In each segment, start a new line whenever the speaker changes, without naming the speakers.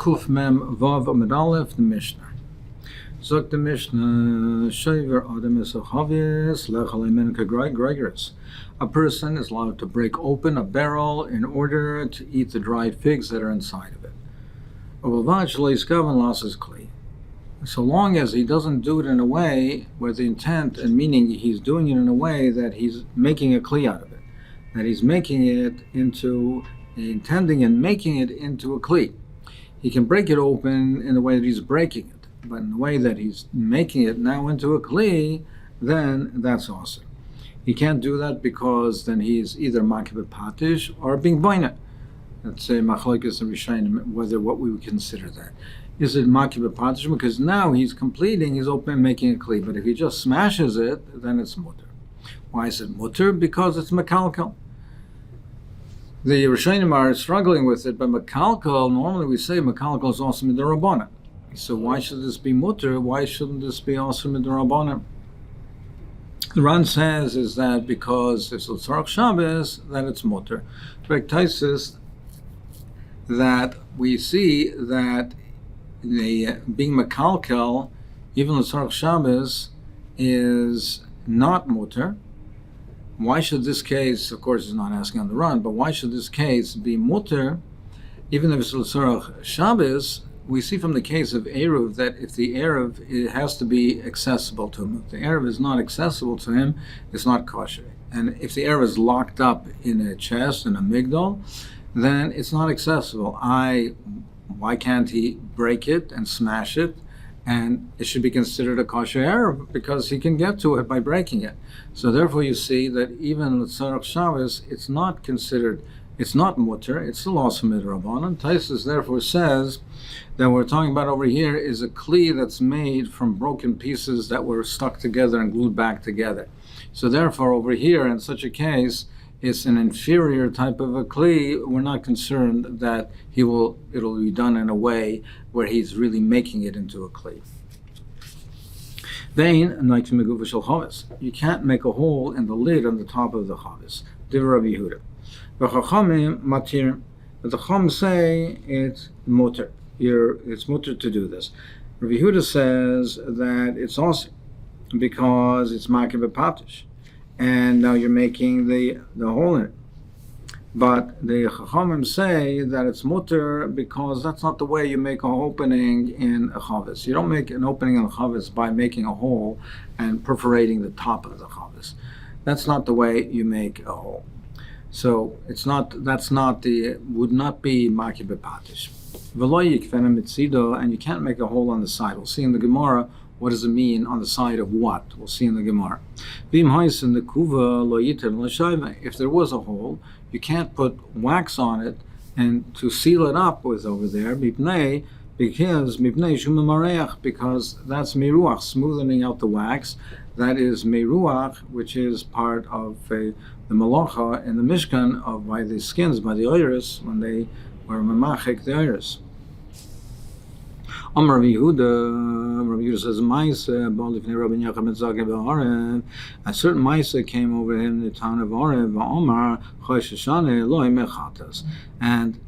Chuf Mem Vav Amud Aleph, the Mishnah. Zok the Mishnah, Shaver Adam is a Chavis, Lechalemen Kagregoris. A person is allowed to break open a barrel in order to eat the dried figs that are inside of it. So long as he doesn't do it in a way where the intent and meaning he's doing it in a way that he's making a kli out of it, that he's making it into, intending and making it into a kli. He can break it open in the way that he's breaking it, but in the way that he's making it now into a kli, then that's awesome. He can't do that because then he's either makibet patish or being boina. Let's say machlokes and rishonim, whether what we would consider that. Is it makibet patish? Because now he's completing, he's open, making a kli. But if he just smashes it, then it's mutter. Why is it mutter? Because it's mekalkel. The rishonim are struggling with it, but mekalkel, normally we say mekalkel is also midrabanan. So why should this be mutter? Why shouldn't this be also midrabanan? The Ran says is that because it's l'tzarach Shabbos, that it's mutter. Taisus, that we see that the being mekalkel, even l'tzarach Shabbos, is not mutter. Why should this case, of course, is not asking on the Ran, but why should this case be mutter, even if it's l'tzarach Shabbos? We see from the case of Eruv that if the Eruv, it has to be accessible to him. If the Eruv is not accessible to him, it's not kosher. And if the Eruv is locked up in a chest, in a migdal, then it's not accessible. Why can't he break it and smash it? And it should be considered a kosher Eruv because he can get to it by breaking it. So therefore you see that even l'tzarach Shabbos, it's not considered, it's not mutter, it's still also midrabanan. Taisus therefore says that we're talking about over here is a kli that's made from broken pieces that were stuck together and glued back together. So therefore over here, in such a case, it's an inferior type of a kli. We're not concerned that it'll be done in a way where he's really making it into a kli. You can't make a hole in the lid on the top of the chavis. Divrei Rabbi Yehuda. But the Chacham say it's mutter. It's mutter to do this. Rabbi Yehuda says that it's also because it's makibet patish, and now you're making the hole in it. But the Chachamim say that it's mutter because that's not the way you make an opening in a chavis. You don't make an opening in a chavis by making a hole and perforating the top of the chavis. That's not the way you make a hole. So would not be makibet patish. And you can't make a hole on the side. We'll see in the Gemara what does it mean on the side of what. We'll see in the Gemara. If there was a hole, you can't put wax on it and to seal it up with over there because that's miruach, smoothing out the wax. That is miruach, which is part of the malacha in the Mishkan of by the skins, by the oiris, when they were mamachik the oiris. Rabbi Yehuda says, a certain Maisa came over him in the town of Orev, and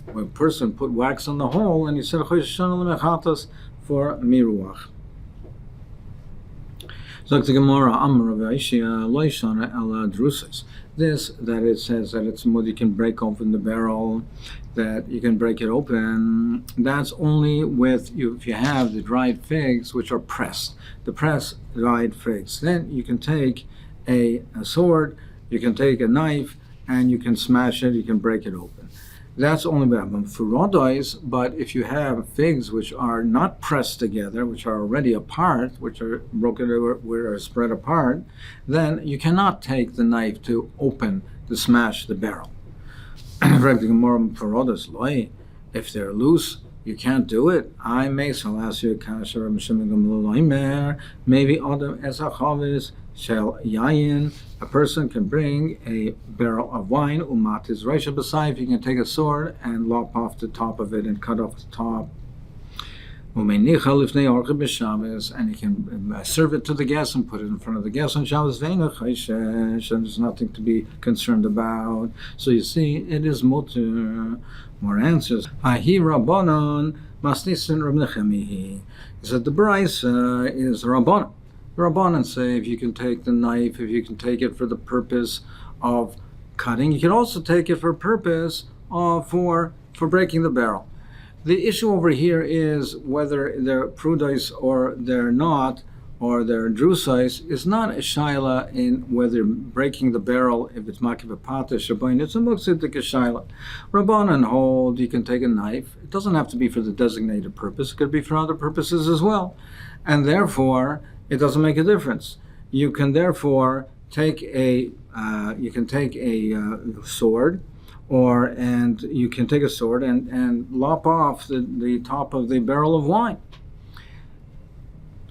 when a person put wax on the hole, and he said, for miruach. This, that it says that it's mud, you can break open the barrel, that you can break it open, that's only if you have the dried figs which are pressed, the pressed dried figs. Then you can take a sword, you can take a knife, and you can smash it, you can break it open. That's only but if you have figs which are not pressed together, which are already apart, which are broken or spread apart, then you cannot take the knife to smash the barrel. If they're loose, you can't do it. I'll ask you a kasher. Maybe Adam as a chavis shall yayin. A person can bring a barrel of wine. Umat is reisha b'sayif. You can take a sword and lop off the top of it and cut off the top. And he can serve it to the guests and put it in front of the guests on Shabbos. And there's nothing to be concerned about. So you see, it is mutter. More answers. He said the Brisa is Rabbanon. The Rabbanon say if you can take the knife, if you can take it for the purpose of cutting, you can also take it for purpose for breaking the barrel. The issue over here is whether they're prudais or they're not, or they're drusais, is not a shaila in whether breaking the barrel, if it's makiv pata shabayin, it's a muktzittik shaila. Rabbanan hold you can take a knife. It doesn't have to be for the designated purpose. It could be for other purposes as well, and therefore it doesn't make a difference. You can therefore take a sword. And you can take a sword and lop off the top of the barrel of wine.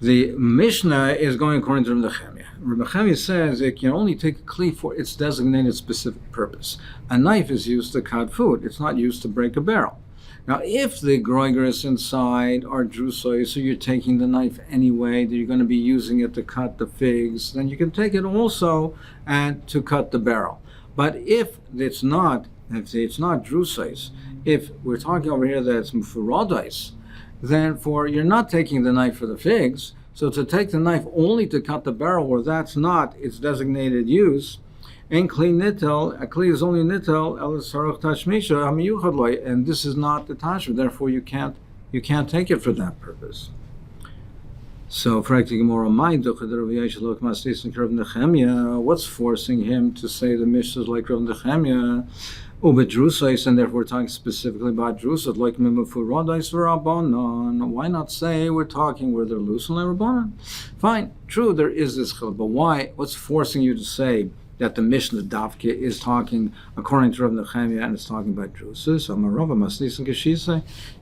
The Mishnah is going according to Rabbi Nechemia. Rabbi Nechemia says it can only take a kli for its designated specific purpose. A knife is used to cut food. It's not used to break a barrel. Now, if the groigers inside are drusoi, so you're taking the knife anyway, that you're going to be using it to cut the figs, then you can take it also and to cut the barrel. But if it's not drusais, if we're talking over here that it's mfurodais, then you're not taking the knife for the figs. So to take the knife only to cut the barrel, where that's not its designated use, and kli nitel, a kli is only nitel el sarach tashmisha hamiyuchadloi, and this is not the tashma. Therefore, you can't take it for that purpose. So, what's forcing him to say the Mishnah is like Rav Nechemia? Drusais, and therefore we're talking specifically about drusas, like Mimufurodais Rabbanon. Why not say we're talking where they're loose and Rabbanon? Fine, true, there is this chiluk, but why? What's forcing you to say that the Mishnah Davke is talking according to Rav Nechemia and it's talking about drusas?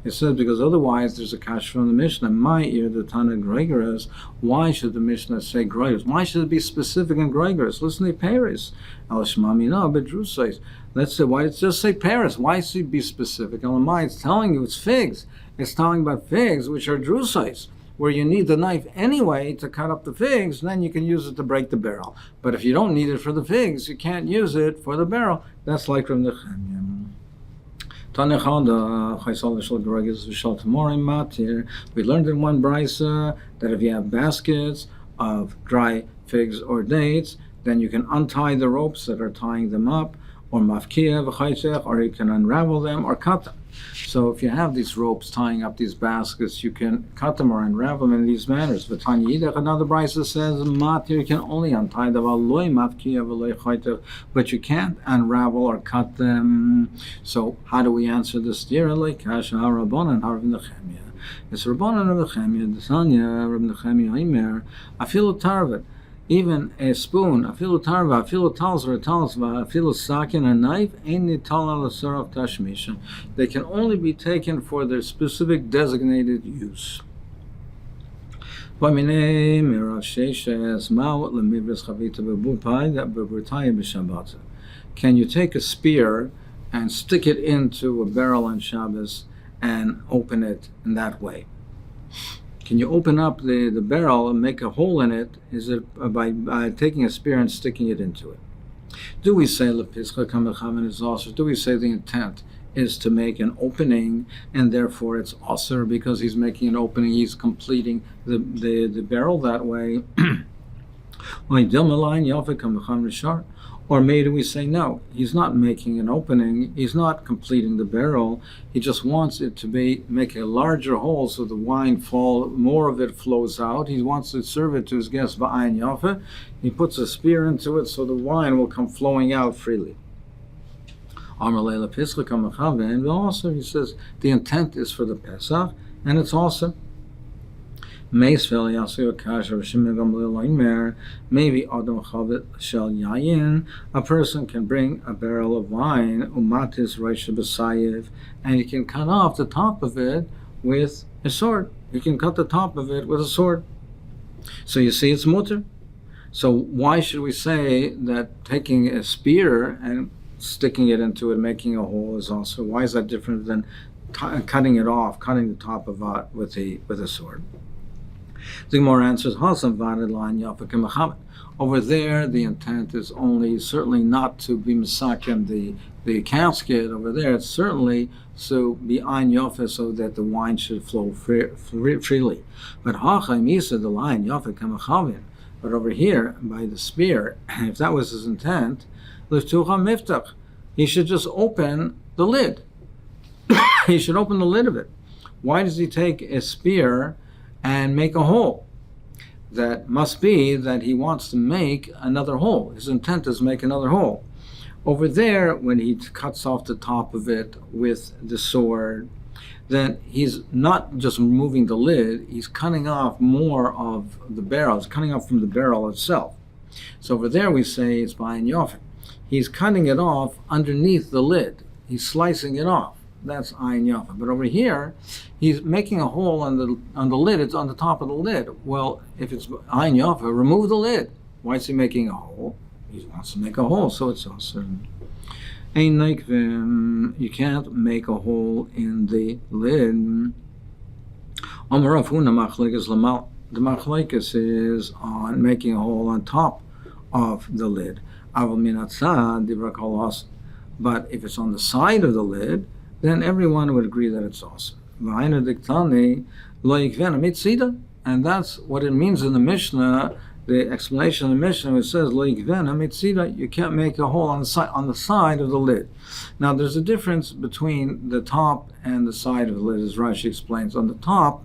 It says because otherwise there's a kash from the Mishnah. My ear, the Tana Gregoras. Why should the Mishnah say Gregoras? Why should it be specific in Gregoras? Listen to Paris. Alashmami no, but drusas. Let's say, why it's just say Paris? Why should it be specific? Elamai, it's telling you it's figs. It's telling about figs, which are drusais, where you need the knife anyway to cut up the figs, then you can use it to break the barrel. But if you don't need it for the figs, you can't use it for the barrel. That's like from the we learned in one brisa that if you have baskets of dry figs or dates, then you can untie the ropes that are tying them up, or mafkiya v'chaytzech, or you can unravel them or cut them. So if you have these ropes tying up these baskets, you can cut them or unravel them in these manners. V'tanya yidach, another brisa says, matir, you can only untie them, but you can't unravel or cut them. So how do we answer this? It's Rabbanan Rav Nechemia, the Tanya Rav Nechemia Omer, afilu tarvet. Even a spoon, afilu tarva, afilu talzva, afilu sakin, a knife, they can only be taken for their specific designated use. Can you take a spear and stick it into a barrel on Shabbos and open it in that way? Can you open up the barrel and make a hole in it? Is it by taking a spear and sticking it into it? Do we say lepischa kamechaven is also? Do we say the intent is to make an opening and therefore it's aser because he's making an opening, he's completing the barrel that way? Or maybe we say no, he's not making an opening, he's not completing the barrel, he just wants it to make a larger hole so the wine more of it flows out. He wants to serve it to his guests ba'ayin yafa. He puts a spear into it so the wine will come flowing out freely. And also he says the intent is for the Pesach and it's awesome. Maybe Adam Shel Yayin, a person can bring a barrel of wine, and he can cut off the top of it with a sword. You can cut the top of it with a sword. So you see it's mutter. So why should we say that taking a spear and sticking it into it, making a hole is also, why is that different than cutting it off, cutting the top of it with a sword. The Gemara answers, over there, the intent is certainly not to be misaken the casket. Over there, it's certainly to be ein yofa, so that the wine should flow freely. But hachai misa the line yofa kamachavin. But over here, by the spear, if that was his intent, liftucha miftach, he should just open the lid. He should open the lid of it. Why does he take a spear and make a hole? That must be that he wants to make another hole. His intent is to make another hole. Over there, when he cuts off the top of it with the sword, then he's not just removing the lid, he's cutting off more of the barrel. He's cutting off from the barrel itself. So over there we say it's ba'ayin yofa. He's cutting it off underneath the lid. He's slicing it off. That's ayin yofa. But over here, he's making a hole on the lid. It's on the top of the lid. Well, if it's ayin yofa, remove the lid. Why is he making a hole? He wants to make a hole, so it's also ein neikvim. You can't make a hole in the lid. The machlekes is on making a hole on top of the lid. But if it's on the side of the lid, then everyone would agree that it's awesome. And that's what it means in the Mishnah. The explanation of the Mishnah, it says, you can't make a hole on the side of the lid. Now, there's a difference between the top and the side of the lid, as Rashi explains. On the top,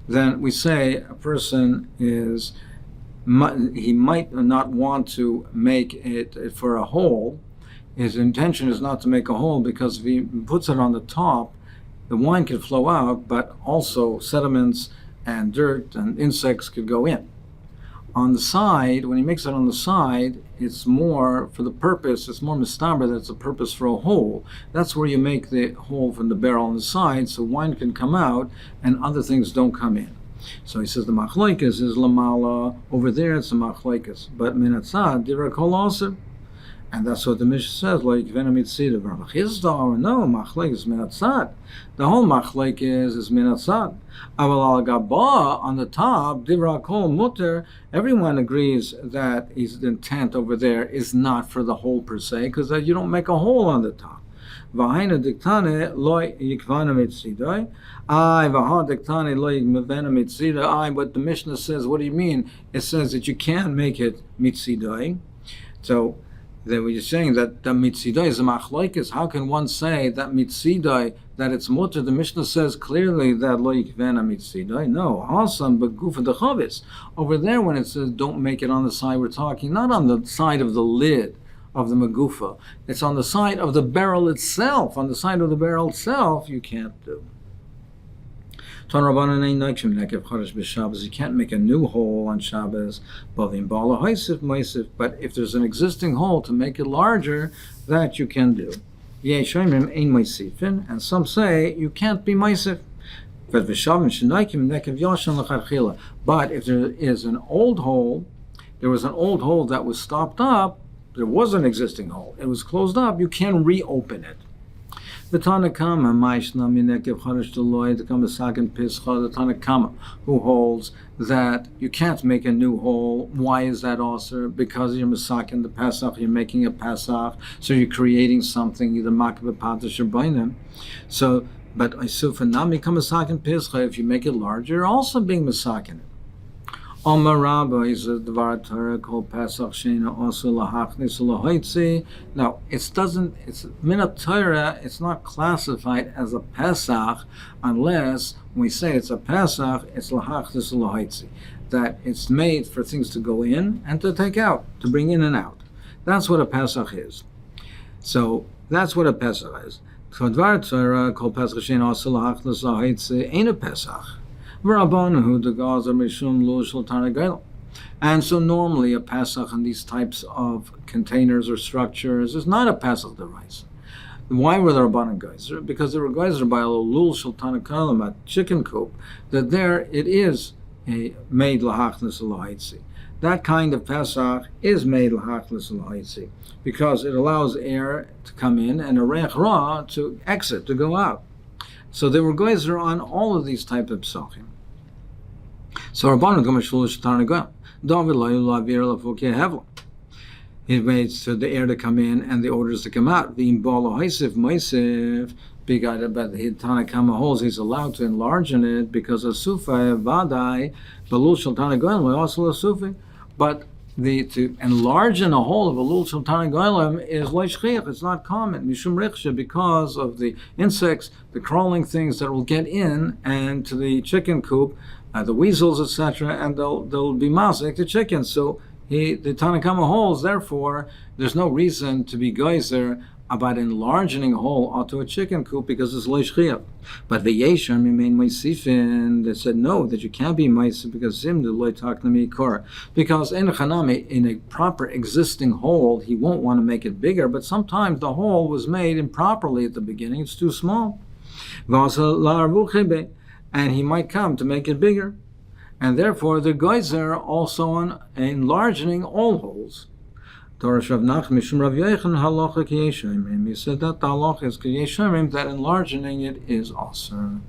then we say a person he might not want to make it for a hole. His intention is not to make a hole, because if he puts it on the top, the wine could flow out, but also sediments and dirt and insects could go in. On the side, when he makes it on the side, it's more for the purpose, it's more mistaber, that's a purpose for a hole. That's where you make the hole from the barrel on the side, so wine can come out and other things don't come in. So he says the machlekes is lamala, over there it's a machlekes, but minatzad dira kol aser. And that's what the Mishnah says, like Venamitzida Chisdar, no, machlek is minatzad. The whole machlek is minatzad. Aval al gaba, on the top, divra kol mutter, everyone agrees that his intent over there is not for the hole per se, because you don't make a hole on the top. V'haina diktane loy yikvana mitzidai. V'ha diktane loy yikvana mitzidai. But the Mishnah says, what do you mean? It says that you can make it mitzidai. So, then when you're saying that the mitzidai is a machlokes, how can one say that mitzidai, that it's mutter? The Mishnah says clearly that lo yikvena mitzidai. No, hasam begufa dechavis. Over there, when it says don't make it on the side, we're talking not on the side of the lid of the magufa. It's on the side of the barrel itself. On the side of the barrel itself, you can't do. You can't make a new hole on Shabbos, but if there's an existing hole to make it larger, that you can do. And some say you can't be meisif. But if there is an old hole, there was an old hole that was stopped up, there was an existing hole, it was closed up, you can reopen it. The Tanakama, who holds that you can't make a new hole. Why is that also? Because you're masakin the Pesach, you're making a Pesach, so you're creating something, either makbeh patash or bainim. So, but isufanami kamasakin Pesach, if you make it larger, you're also being masakin it. Omar Rabba is a Dvar Torah called Pesach Sheina also lahachnis lahoitzi. Now it's minat Torah. It's not classified as a Pesach unless when we say it's a Pesach, it's lahachnis lahoitzi. That it's made for things to go in and to take out, to bring in and out. That's what a Pesach is. So that's what a Pesach is. So Dvar Torah called Pesach Sheina also lahachnis lahoitzi ain't a Pesach. And so normally a Pesach in these types of containers or structures is not a Pesach deraisa. Why were the Rabbanan geyser? Because they were geyser by a lul shel tanakalim, a chicken coop, that there it is a made lahachnis lahaitzi. That kind of Pesach is made lahachnis lahaitzi because it allows air to come in and a reich ra to exit, to go out. So they were geyser on all of these type of psachim. So Rabbanan Gama Shlush Tarnagoyim. Dovid Lavir Lafukia Hevla. He waits for the air to come in and the orders to come out. V'im Bala Haisif Maisif. But the Tanakama holds he's allowed to enlarge in it because of Sufa Vadai Balul Shultana Goyim also a Sufi. But to enlarge in a hole of a Lul Shultana Goyim is Leishchiach, it's not common. Mishum Riksha, because of the insects, the crawling things that will get in and to the chicken coop, the weasels, etc., and they'll be masek the chickens. So the Tanakama holds, therefore, there's no reason to be geyser about enlarging a hole onto a chicken coop because it's leishchiyah. But the yesham remain meisifin that said no, that you can't be meisif because him the loy taknami kor. Because in a proper existing hole, he won't want to make it bigger. But sometimes the hole was made improperly at the beginning; it's too small. And he might come to make it bigger, and therefore the geyser also on enlarging all holes. Dorish Rav Nachman Mishum Rav Yechon halacha ki yeshayim. He said that the halacha is ki yeshayim, that enlarging it is also.